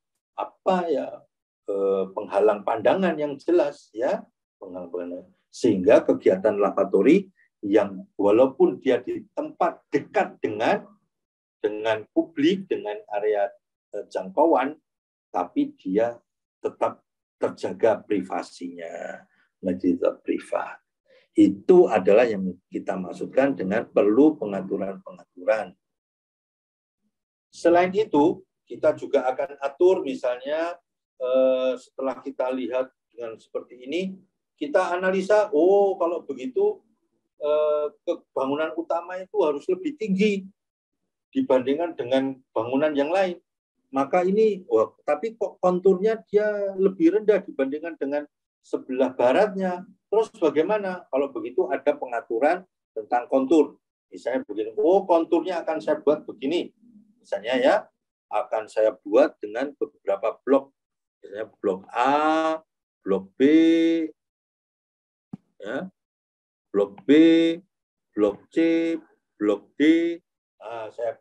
Speaker 1: penghalang pandangan yang jelas ya, penghalang, sehingga kegiatan lavatory yang walaupun dia di tempat dekat dengan publik, dengan area jangkauan, tapi dia tetap terjaga privasinya, menjadi privat. Itu adalah yang kita maksudkan dengan perlu pengaturan-pengaturan. Selain itu, kita juga akan atur misalnya setelah kita lihat dengan seperti ini, kita analisa, oh kalau begitu bangunan utama itu harus lebih tinggi dibandingkan dengan bangunan yang lain. Maka ini, tapi kok konturnya dia lebih rendah dibandingkan dengan sebelah baratnya. Terus bagaimana? Kalau begitu ada pengaturan tentang kontur. Misalnya begini, oh konturnya akan saya buat begini. Misalnya ya, akan saya buat dengan beberapa blok. Misalnya blok A, blok B, ya, blok B, blok C, blok D. Nah, saya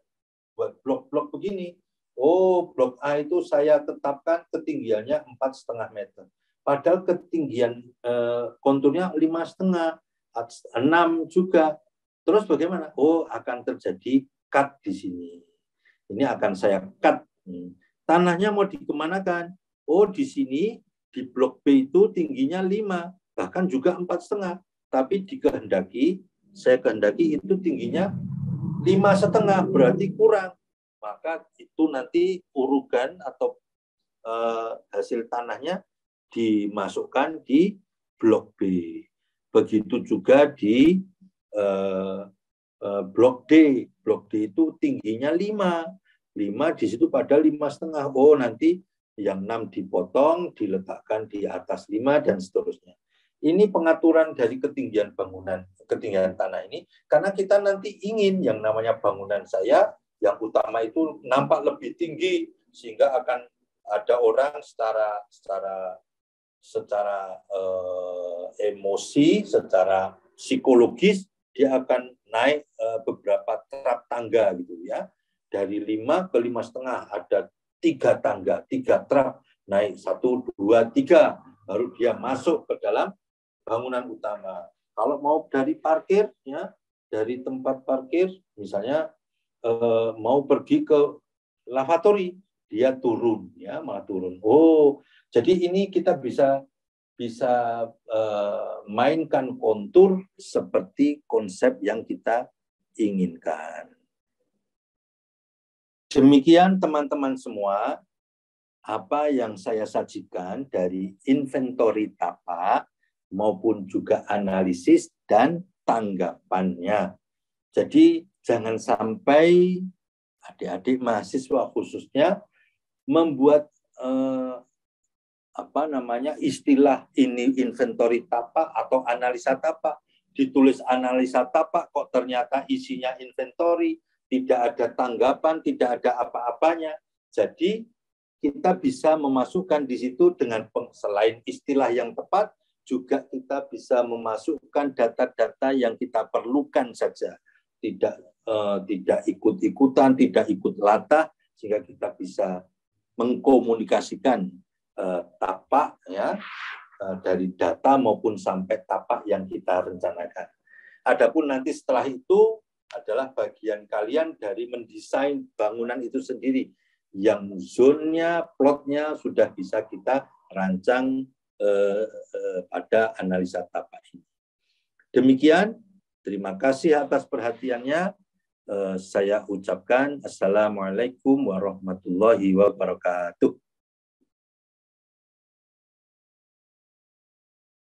Speaker 1: buat blok-blok begini. Oh, blok A itu saya tetapkan ketinggiannya 4,5 meter. Padahal ketinggian konturnya 5,5, 6 juga. Terus bagaimana? Oh, akan terjadi cut di sini. Ini akan saya cut. Tanahnya mau dikemanakan? Oh, di sini di blok B itu tingginya 5, bahkan juga 4,5. Tapi saya kehendaki itu tingginya 5,5, berarti kurang. Maka itu nanti urugan atau hasil tanahnya dimasukkan di blok B. Begitu juga di blok D. Blok D itu tingginya 5. 5 di situ pada 5,5. Oh, nanti yang 6 dipotong, diletakkan di atas 5 dan seterusnya. Ini pengaturan dari ketinggian bangunan, ketinggian tanah ini, karena kita nanti ingin yang namanya bangunan saya yang utama itu nampak lebih tinggi, sehingga akan ada orang secara emosi, secara psikologis dia akan naik beberapa trap tangga gitu ya, dari 5 ke 5,5 ada 3 tangga, 3 trap naik 1, 2, 3 baru dia masuk ke dalam bangunan utama. Kalau mau dari parkir ya, dari tempat parkir misalnya mau pergi ke lavatory, dia turun ya, malah turun. Oh, jadi ini kita bisa mainkan kontur seperti konsep yang kita inginkan. Demikian teman-teman semua, apa yang saya sajikan dari inventory tapak maupun juga analisis dan tanggapannya. Jadi jangan sampai adik-adik mahasiswa khususnya membuat istilah ini inventory tapak atau analisa tapak, ditulis analisa tapak kok ternyata isinya inventory, tidak ada tanggapan, tidak ada apa-apanya. Jadi kita bisa memasukkan di situ dengan selain istilah yang tepat, juga kita bisa memasukkan data-data yang kita perlukan saja, tidak ikut-ikutan, tidak ikut latah, sehingga kita bisa mengkomunikasikan tapak ya dari data maupun sampai tapak yang kita rencanakan. Adapun nanti setelah itu adalah bagian kalian dari mendesain bangunan itu sendiri, yang zone-nya, plotnya sudah bisa kita rancang pada analisa tapak ini. Demikian, terima kasih atas perhatiannya. Saya ucapkan Assalamualaikum warahmatullahi wabarakatuh.